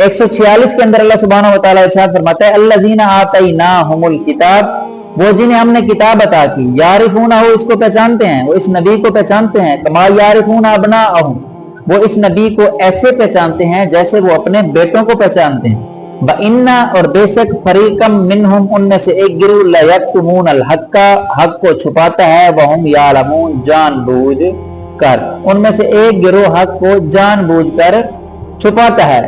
146 के अंदर अल्लाह सुब्हानहू व तआला इरशाद फरमाता है अल्लज़ीना आतैनाहुमुल किताब, वो जिन्हें हमने किताब अता की, यारिफूनहु, इसको पहचानते हैं, वो इस नबी को पहचानते हैं, कमा यारिफून अबनाअहुम, वो इस नबी को ऐसे पहचानते हैं जैसे वो अपने बेटों को पहचानते हैं। व इन्ना, और बेशक, फरीकम मिनहुम, उनमें से एक गिरोह, ला यक्तुमूनल हक्का, हक को छुपाता है, वहुम यालमून, जानबूझ कर, उनमें से एक गिरोह हक को जानबूझ कर छुपाता है।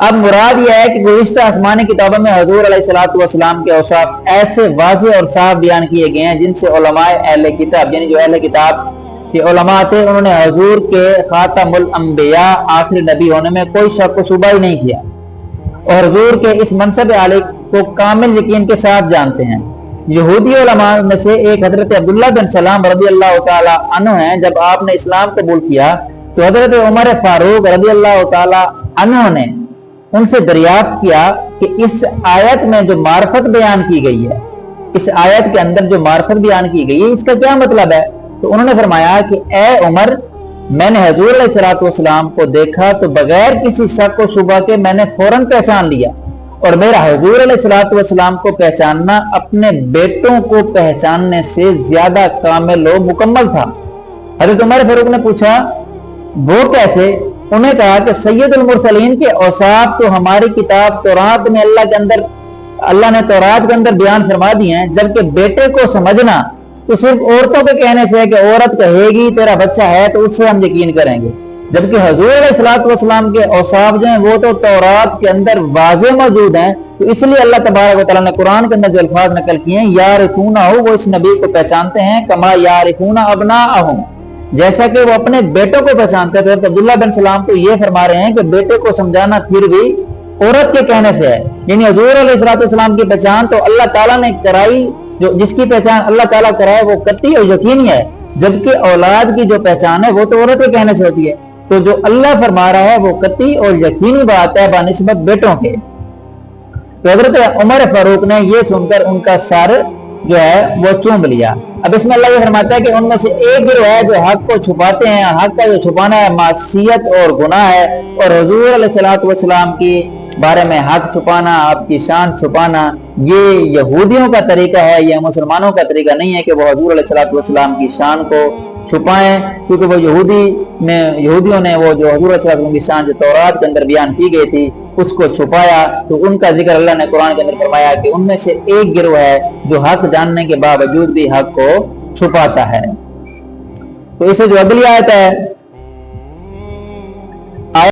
अब मुराद यह है कि गुज़िश्ता आसमानी किताबों में हुज़ूर अलैहिस्सलातु वस्सलाम के औसाफ ऐसे वाज़ेह और साफ बयान किए गए हैं जिनसे उलमाए अहले किताब, यानी जो अहले किताब के उलमा थे, उन्होंने हुज़ूर के खातमुल अंबिया, आखिरी नबी होने में कोई शक व शुबा ही नहीं किया, और हुज़ूर के इस मनसब आली को कामिल यकीन के साथ जानते हैं। यहूदी उलमा में से एक हजरत अब्दुल्लाह बिन सलाम रज़ियल्लाहु ताला अन्हु हैं। जब आपने इस्लाम कबूल किया तो हजरत उमर फारूक रज़ियल्लाहु ताला अन्हु ने उनसे दरियाफ्त किया कि इस आयत में जो मार्फत बयान की गई है, इस आयत के अंदर जो मार्फत बयान की गई है, इसका क्या मतलब है? तो उन्होंने फरमाया कि ए उमर, मैंने हुज़ूर अलैहिस्सलातु वस्सलाम को देखा तो बगैर किसी शक व शुबा के मैंने फौरन पहचान लिया, और मेरा हुज़ूर अलैहिस्सलातु वस्सलाम को पहचानना अपने बेटों को पहचानने से ज्यादा कामिल व मुकम्मल था। हज़रत उमर फारूक ने पूछा वो कैसे? उन्हें कहा कि सैयदुल मुरसलीन के औसाफ तो हमारी किताब तौरात में अल्लाह ने तौरात के अंदर बयान फरमा दिए हैं, जबकि बेटे को समझना तो सिर्फ औरतों के कहने से है कि औरत कहेगी तेरा बच्चा है तो उससे हम यकीन करेंगे, जबकि हुज़ूर अलैहिस्सलातु वस्सलाम के औसाफ जो हैं वो तो तौरात के अंदर वाज़ेह मौजूद हैं। तो इसलिए अल्लाह तबारक व तआला ने कुरान के अंदर जो अल्फाज नकल किए हैं, यारिफूनहु, वो इस नबी को पहचानते हैं, कमा यारिफून अबनाअहुम, जैसा कि वो अपने बेटों को पहचानते थे। तो अब्दुल्लाह बिन सलाम तो ये फरमा रहे हैं कि बेटे को समझाना फिर भी औरत के कहने से है, यानी हुज़ूर अलैहिस्सलातु वस्सलाम की पहचान तो अल्लाह ताला ने कराई, जो जिसकी पहचान अल्लाह ताला कराए वो कतई और यकीनी है, जबकि औलाद की जो पहचान है वो तो औरत के कहने से होती है। तो जो अल्लाह फरमा रहा है वो कतई और यकीनी बात है बानिस्बत बेटों के। तो हज़रत उमर फारूक ने ये सुनकर उनका सर जो है वो चूम लिया। अब इसमें अल्लाह ये फरमाता है कि उनमें से एक गिरोह है जो हक को छुपाते हैं, हक का जो छुपाना है मासियत और गुनाह है, और हुज़ूर अलैहिस्सलातु वस्सलाम की बारे में हक छुपाना, आपकी शान छुपाना, ये यहूदियों का तरीका है, यह मुसलमानों का तरीका नहीं है कि वो हुज़ूर अलैहिस्सलातु वस्सलाम की शान को छुपाएं, क्योंकि वो यहूदियों ने वो जो हुज़ूर अलैहिस्सलातु वस्सलाम की शान जो तौरात के अंदर बयान की गई थी उसको छुपाया। तो उनका जिक्र अल्लाह ने कुरान के अंदर फरमाया कि उनमें से एक गिरोह है जो हक जानने के बावजूद भी हक को छुपाता है। तो इसे जो अगली आयत है